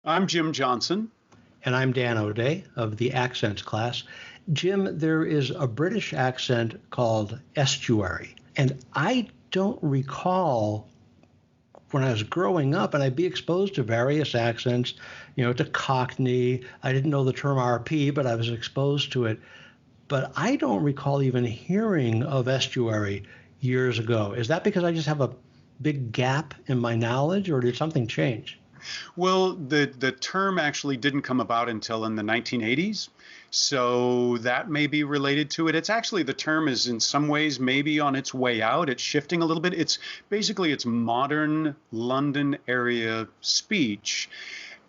I'm Jim Johnson. And I'm Dan O'Day of the Accents class. Jim, there is a British accent called Estuary, and I don't recall when I was growing up, and I'd be exposed to various accents, to Cockney. I didn't know the term RP, but I was exposed to it. But I don't recall even hearing of Estuary years ago. Is that because I just have a big gap in my knowledge, or did something change? Well, the term actually didn't come about until in the 1980s. So that may be related to it. It's actually, the term is in some ways maybe on its way out. It's shifting a little bit. It's modern London area speech.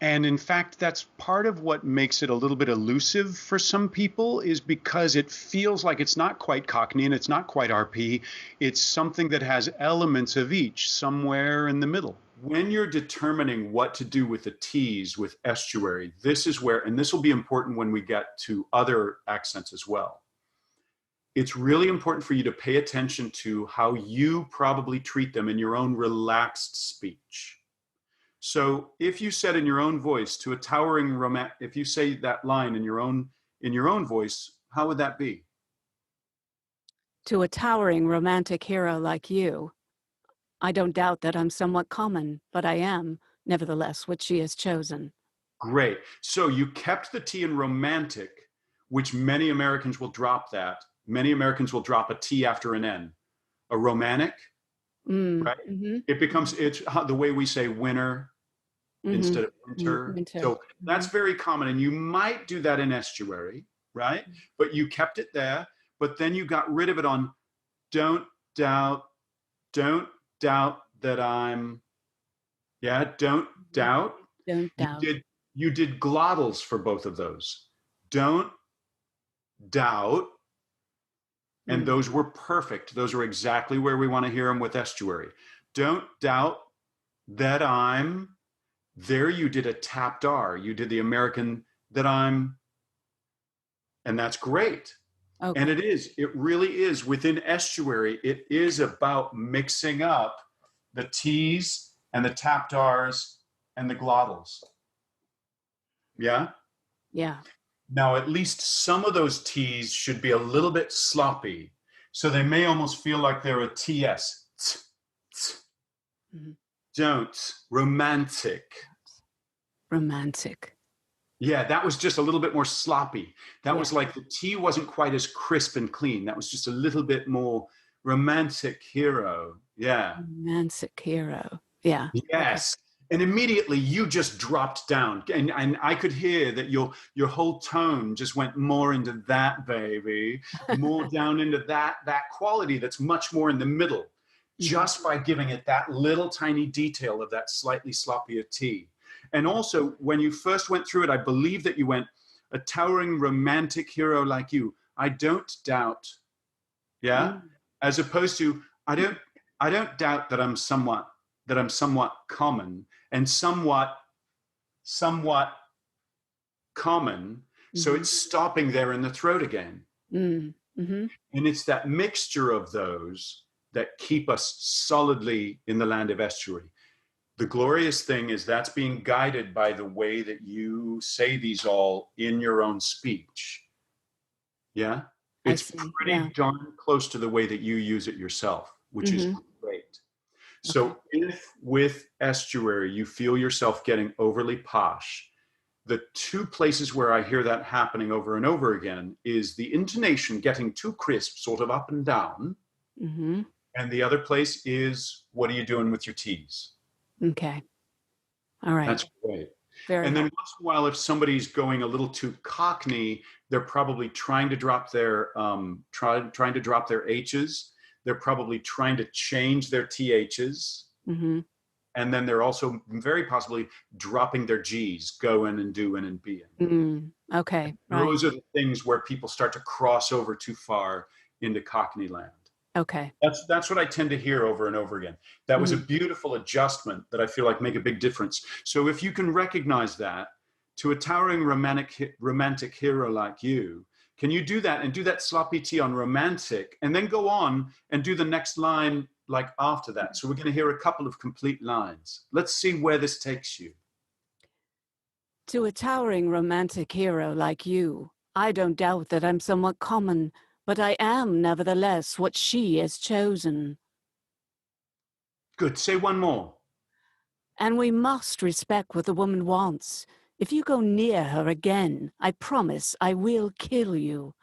And in fact, that's part of what makes it a little bit elusive for some people, is because it feels like it's not quite Cockney and it's not quite RP. It's something that has elements of each somewhere in the middle. When you're determining what to do with the T's with estuary, this is where, and this will be important when we get to other accents as well. It's really important for you to pay attention to how you probably treat them in your own relaxed speech. So if you said in your own voice to a towering if you say that line in your own voice, how would that be? To a towering romantic hero like you, I don't doubt that I'm somewhat common, but I am, nevertheless, what she has chosen. Great. So you kept the T in romantic, which many Americans will drop that. Many Americans will drop a T after an N. A romantic, right? Mm-hmm. It's the way we say winter, mm-hmm. instead of winter. Mm-hmm. So that's very common. And you might do that in estuary, right? Mm-hmm. But you kept it there, but then you got rid of it on don't doubt that I'm, don't doubt. Don't doubt. You did glottals for both of those. Don't doubt. And mm-hmm. those were perfect. Those are exactly where we want to hear them with estuary. Don't doubt that I'm. There you did a tapped R. You did the American that I'm, and that's great. Okay. And it really is within estuary. It is about mixing up the T's and the tapped R's and the glottals. Yeah? Yeah. Now, at least some of those T's should be a little bit sloppy. So they may almost feel like they're a TS. Mm-hmm. Don't. Romantic. Yeah, that was just a little bit more sloppy. That was like the T wasn't quite as crisp and clean. That was just a little bit more romantic hero. Yeah. Romantic hero. Yeah. Yes. Okay. And immediately you just dropped down. And I could hear that your whole tone just went more into that, baby. More down into that quality that's much more in the middle. Just by giving it that little tiny detail of that slightly sloppier T. And also, when you first went through it, I believe that you went, a towering romantic hero like you, I don't doubt. Yeah? Mm. As opposed to, I don't doubt that I'm somewhat common, and somewhat common. Mm-hmm. So it's stopping there in the throat again. Mm-hmm. And it's that mixture of those that keep us solidly in the land of estuary. The glorious thing is that's being guided by the way that you say these all in your own speech. Yeah? It's pretty darn close to the way that you use it yourself, which mm-hmm. is great. So if with estuary you feel yourself getting overly posh, the two places where I hear that happening over and over again is the intonation getting too crisp, sort of up and down. Mm-hmm. And the other place is, what are you doing with your T's? Okay. All right. That's great. Then once in a while, if somebody's going a little too Cockney, they're probably trying to drop their H's. They're probably trying to change their TH's. Mm-hmm. And then they're also very possibly dropping their G's, going and doing and being. Mm-hmm. Okay. Those are the things where people start to cross over too far into Cockney land. Okay. That's what I tend to hear over and over again. That was a beautiful adjustment that I feel like make a big difference. So if you can recognize that, to a towering romantic hero like you, can you do that and do that sloppy T on romantic and then go on and do the next line like after that? So we're going to hear a couple of complete lines. Let's see where this takes you. To a towering romantic hero like you, I don't doubt that I'm somewhat common, but I am nevertheless what she has chosen. Good. Say one more. And we must respect what the woman wants. If you go near her again, I promise I will kill you.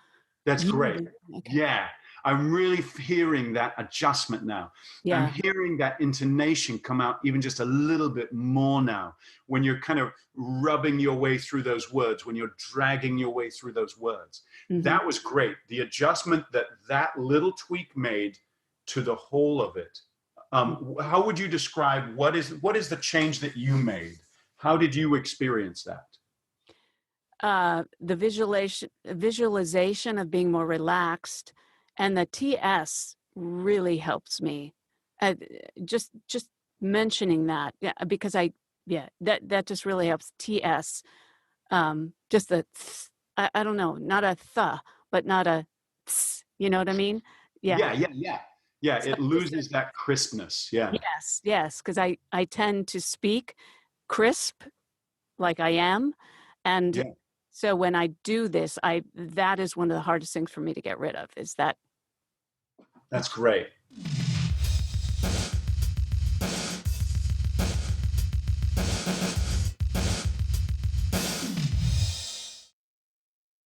That's great. Okay. Yeah. I'm really hearing that adjustment now. I'm Yeah. hearing that intonation come out even just a little bit more now when you're kind of rubbing your way through those words, when you're dragging your way through those words. Mm-hmm. That was great. The adjustment that that little tweak made to the whole of it. How would you describe what is the change that you made? How did you experience that? The visualization of being more relaxed, and the TS really helps me. Just mentioning that, yeah, because that just really helps. TS, just the I don't know, not a th, but not a ts, you know what I mean? Yeah. Yeah, So it loses that crispness. Yeah. yes, because I tend to speak crisp like I am, and Yeah. so when I do this, that is one of the hardest things for me to get rid of, is that. That's great.